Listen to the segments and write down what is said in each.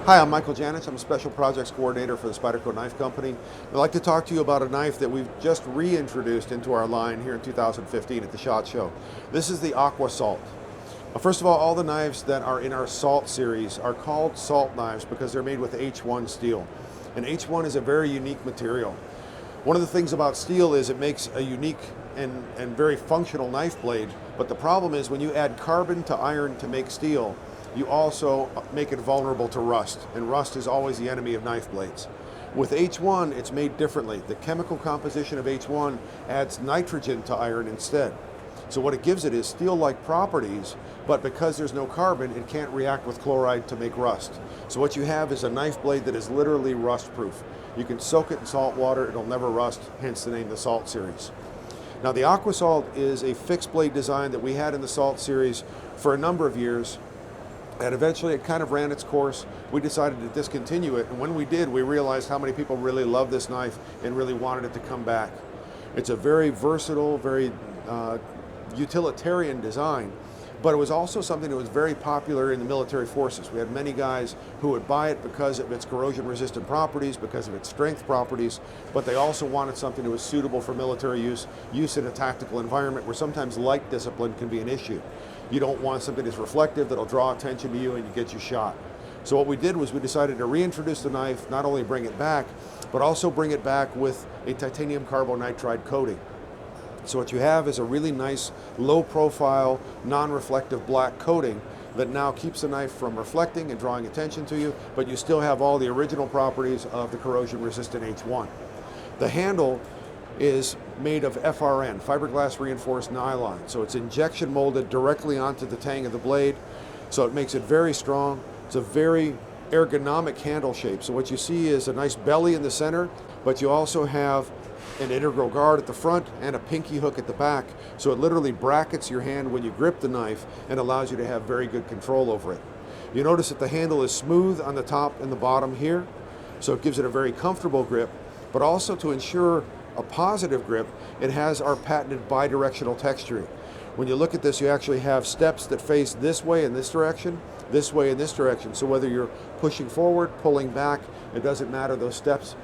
Hi, I'm Michael Janich. I'm a Special Projects Coordinator for the Spyderco Knife Company. I'd like to talk to you about a knife that we've just reintroduced into our line here in 2015 at the SHOT Show. This is the Aqua Salt. First of all the knives that are in our Salt series are called Salt knives because they're made with H1 steel. And H1 is a very unique material. One of the things about steel is it makes a unique and very functional knife blade, but the problem is when you add carbon to iron to make steel, you also make it vulnerable to rust, and rust is always the enemy of knife blades. With H1, it's made differently. The chemical composition of H1 adds nitrogen to iron instead. So what it gives it is steel-like properties, but because there's no carbon, it can't react with chloride to make rust. So what you have is a knife blade that is literally rust-proof. You can soak it in salt water, it'll never rust, hence the name the Salt series. Now the Aqua Salt is a fixed blade design that we had in the Salt series for a number of years. And eventually it kind of ran its course. We decided to discontinue it, and when we did, we realized how many people really love this knife and really wanted it to come back. It's a very versatile, very utilitarian design, but it was also something that was very popular in the military forces. We had many guys who would buy it because of its corrosion-resistant properties, because of its strength properties, but they also wanted something that was suitable for military use in a tactical environment where sometimes light discipline can be an issue. You don't want something that's reflective, that'll draw attention to you and you get you shot. So what we did was we decided to reintroduce the knife, not only bring it back, but also bring it back with a titanium carbonitride coating. So what you have is a really nice, low-profile, non-reflective black coating that now keeps the knife from reflecting and drawing attention to you, but you still have all the original properties of the corrosion-resistant H1. The handle is made of FRN, fiberglass reinforced nylon. So it's injection molded directly onto the tang of the blade. So it makes it very strong. It's a very ergonomic handle shape. So what you see is a nice belly in the center, but you also have an integral guard at the front and a pinky hook at the back. So it literally brackets your hand when you grip the knife and allows you to have very good control over it. You notice that the handle is smooth on the top and the bottom here. So it gives it a very comfortable grip, but also to ensure a positive grip, it has our patented bidirectional texturing. When you look at this, you actually have steps that face this way in this direction, this way in this direction. So whether you're pushing forward, pulling back, it doesn't matter. Those steps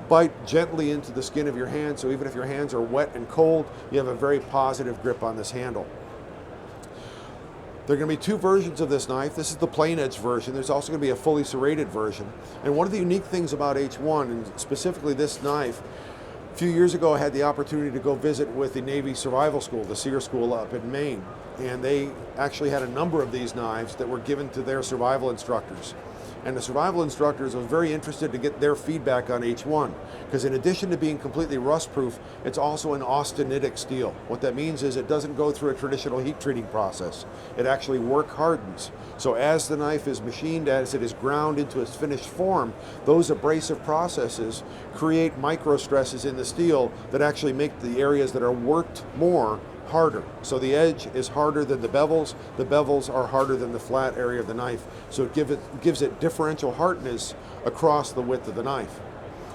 bite gently into the skin of your hand, so even if your hands are wet and cold, you have a very positive grip on this handle. There are going to be two versions of this knife. This is the plain edge version. There's also going to be a fully serrated version. And one of the unique things about H1, and specifically this knife, a few years ago I had the opportunity to go visit with the Navy Survival School, the SEER School up in Maine, and they actually had a number of these knives that were given to their survival instructors. And the survival instructors were very interested to get their feedback on H1, because in addition to being completely rust-proof, it's also an austenitic steel. What that means is it doesn't go through a traditional heat treating process. It actually work hardens. So as the knife is machined, as it is ground into its finished form, those abrasive processes create micro stresses in the steel that actually make the areas that are worked more harder. So the edge is harder than the bevels are harder than the flat area of the knife. So it gives it differential hardness across the width of the knife.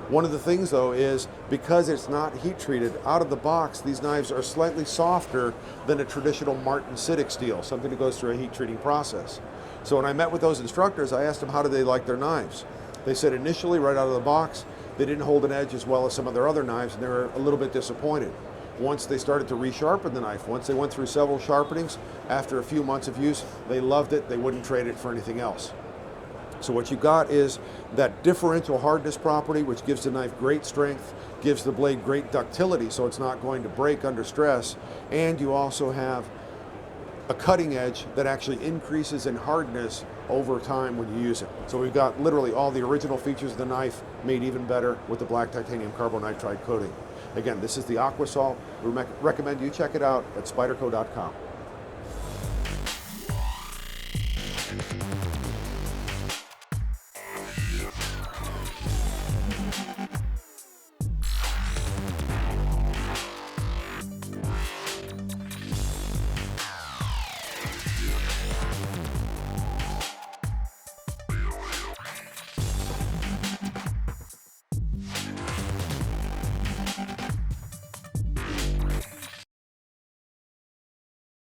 One of the things though is because it's not heat treated, out of the box these knives are slightly softer than a traditional martensitic steel, something that goes through a heat treating process. So when I met with those instructors, I asked them how do they like their knives. They said initially right out of the box they didn't hold an edge as well as some of their other knives, and they were a little bit disappointed. Once they started to resharpen the knife, once they went through several sharpenings, after a few months of use, they loved it, they wouldn't trade it for anything else. So what you got is that differential hardness property, which gives the knife great strength, gives the blade great ductility so it's not going to break under stress, and you also have a cutting edge that actually increases in hardness over time when you use it. So we've got literally all the original features of the knife made even better with the black titanium carbonitride coating. Again, this is the Aqua Salt. We recommend you check it out at Spyderco.com.